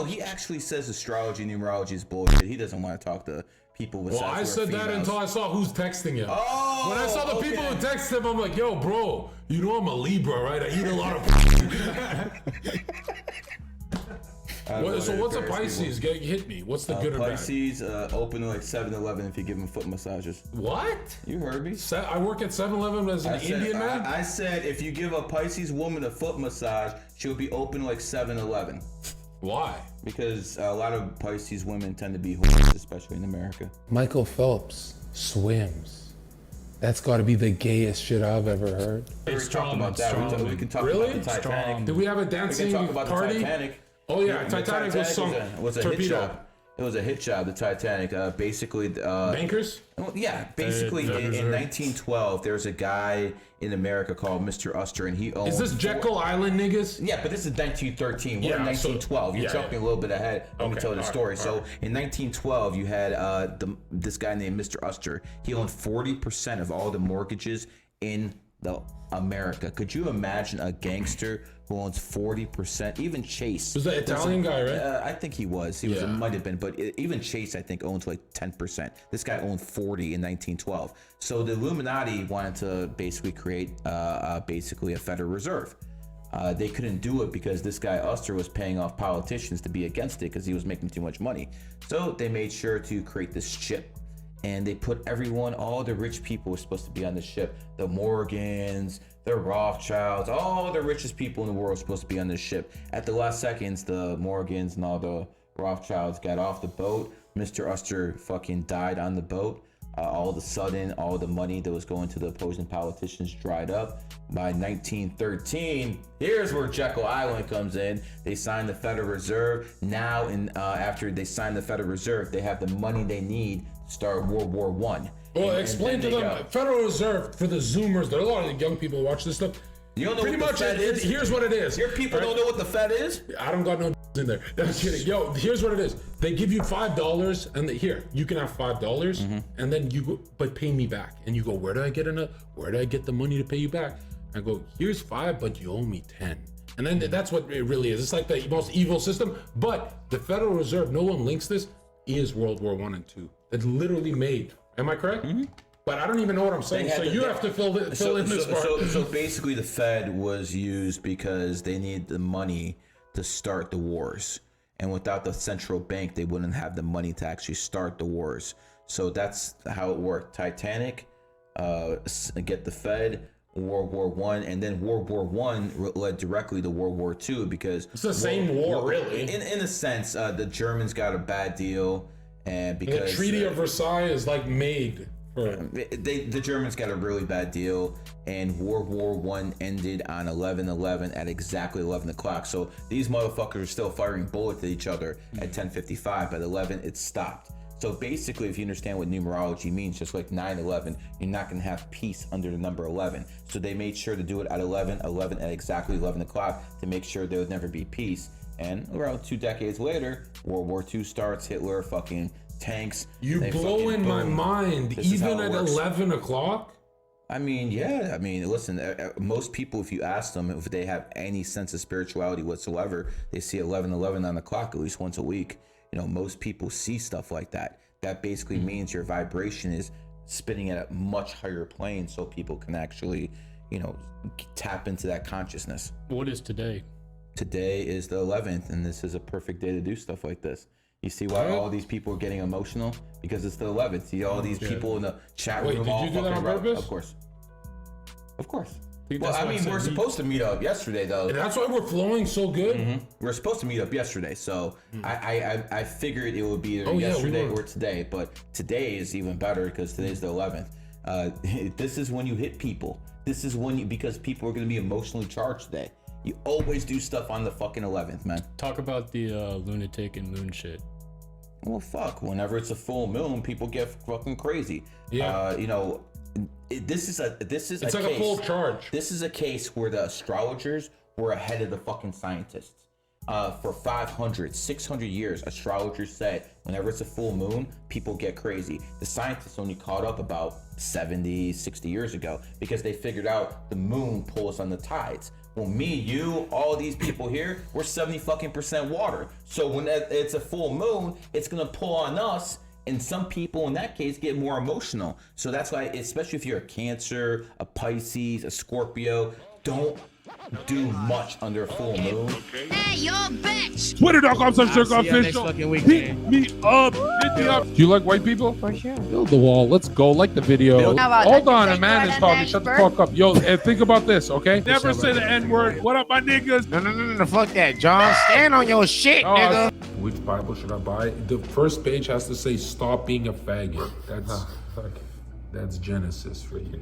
No, he actually says astrology, numerology is bullshit. He doesn't want to talk to people with. Well, I said that until I saw who's texting him. Oh, when I saw the people who texted him, I'm like, yo, bro, you know I'm a Libra, right? I eat a lot of. So what's a Pisces? Hit me. What's the good or bad? Pisces open like 7-Eleven if you give them foot massages. What? You heard me. I work at 7-Eleven as an Indian man. I said if you give a Pisces woman a foot massage, she'll be open like 7-Eleven. Why? Because a lot of Pisces women tend to be whores, especially in America. Michael Phelps swims. That's got to be the gayest shit I've ever heard. We talked about that. We can talk about the Titanic. Did we have a dancing party? We can talk about the Titanic. Oh yeah, Titanic was sunk. Was a hit job. It was a hit job. The Titanic, basically. Bankers. Yeah, basically in 1912, there was a guy in America called Mr. Uster, and he owned. Is this Jekyll Island niggas? Yeah, but this is 1913. We're in 1912. You're jumping a little bit ahead when we tell the story. So in 1912, you had this guy named Mr. Uster. He owned 40% of all the mortgages in America. Could you imagine a gangster who owns 40%? Even Chase was the Italian guy, right? I think he was. It might have been, but even Chase, I think, owns like 10%. This guy owned 40 in 1912. So the Illuminati wanted to basically create basically a Federal Reserve. They couldn't do it because this guy Uster was paying off politicians to be against it because he was making too much money. So they made sure to create this ship. And they put all the rich people were supposed to be on the ship. The Morgans, the Rothschilds, all the richest people in the world were supposed to be on this ship. At the last seconds, the Morgans and all the Rothschilds got off the boat. Mr. Uster fucking died on the boat. All of a sudden, all the money that was going to the opposing politicians dried up. By 1913, here's where Jekyll Island comes in. They signed the Federal Reserve. Now, after they signed the Federal Reserve, they have the money they need to start World War I. Well, explain to them, Federal Reserve, for the Zoomers, there are a lot of young people watch this stuff. You don't know pretty what the Fed is? Here's what it is. Your people don't know what the Fed is? I don't got no in there. I'm kidding. Yo, here's what it is. They give you $5 and here, you can have $5 and then you go, but pay me back. And you go, where do I get the money to pay you back? I go, here's 5, but you owe me 10. And then that's what it really is. It's like the most evil system. But the Federal Reserve, no one links this, is World War I and II. It's literally made. Am I correct? But I don't even know what I'm saying. So you have to fill in this part. So basically the Fed was used because they needed the money to start the wars. And without the central bank, they wouldn't have the money to actually start the wars. So that's how it worked. Titanic, get the Fed, World War I, and then World War I led directly to World War II because it's the same war, really. In a sense, the Germans got a bad deal, and because the Treaty of Versailles is like made. The Germans got a really bad deal, and World War I ended on 11/11 at exactly 11 o'clock. So these motherfuckers are still firing bullets at each other at 10:55. At 11, it stopped. So basically, if you understand what numerology means, just like 9/11, you're not going to have peace under the number 11. So they made sure to do it at 11 at exactly 11 o'clock to make sure there would never be peace. And around 2 decades later, World War II starts. Hitler fucking tanks. You blowing my mind. Even at 11 o'clock? I mean, yeah. I mean, listen, most people, if you ask them if they have any sense of spirituality whatsoever, they see 11/11 on the clock at least once a week. You know, most people see stuff like that. That basically means your vibration is spinning at a much higher plane so people can actually, you know, tap into that consciousness. What is today? Today is the 11th, and this is a perfect day to do stuff like this. You see why all these people are getting emotional? Because it's the 11th. See all these people in the chat room. Wait, did you do that on purpose? Of course. Of course. Well, I mean, we're supposed to meet up yesterday, though. And that's why we're flowing so good. We're supposed to meet up yesterday, so I figured it would be either yesterday or today. But today is even better because today's the 11th. This is when you hit people. This is when because people are going to be emotionally charged today. You always do stuff on the fucking 11th, man. Talk about the lunatic and moon shit. Well, fuck. Whenever it's a full moon, people get fucking crazy. Yeah. You know. It's like a full charge. This is a case where the astrologers were ahead of the fucking scientists. For 500, 600 years, astrologers said whenever it's a full moon, people get crazy. The scientists only caught up about 70, 60 years ago because they figured out the moon pulls on the tides. Well, me, you, all these people here, we're 70% water. So when it's a full moon, it's gonna pull on us. And some people in that case get more emotional. So that's why, especially if you're a Cancer, a Pisces, a Scorpio, don't do much under a full moon. Hey, you're a bitch! Twitter.com/Zherka official. Hit me up. Hit me up. Do you like white people? For sure. Build the wall. Let's go. Like the video. How about Hold that? on, You a man say is go talking. ahead Shut the and fuck up. Yo, and think about this, okay? Never say the N-word. What up, my niggas? No, fuck that, John. Stand on your shit, nigga. Which Bible should I buy? The first page has to say, stop being a faggot. That's Genesis for you.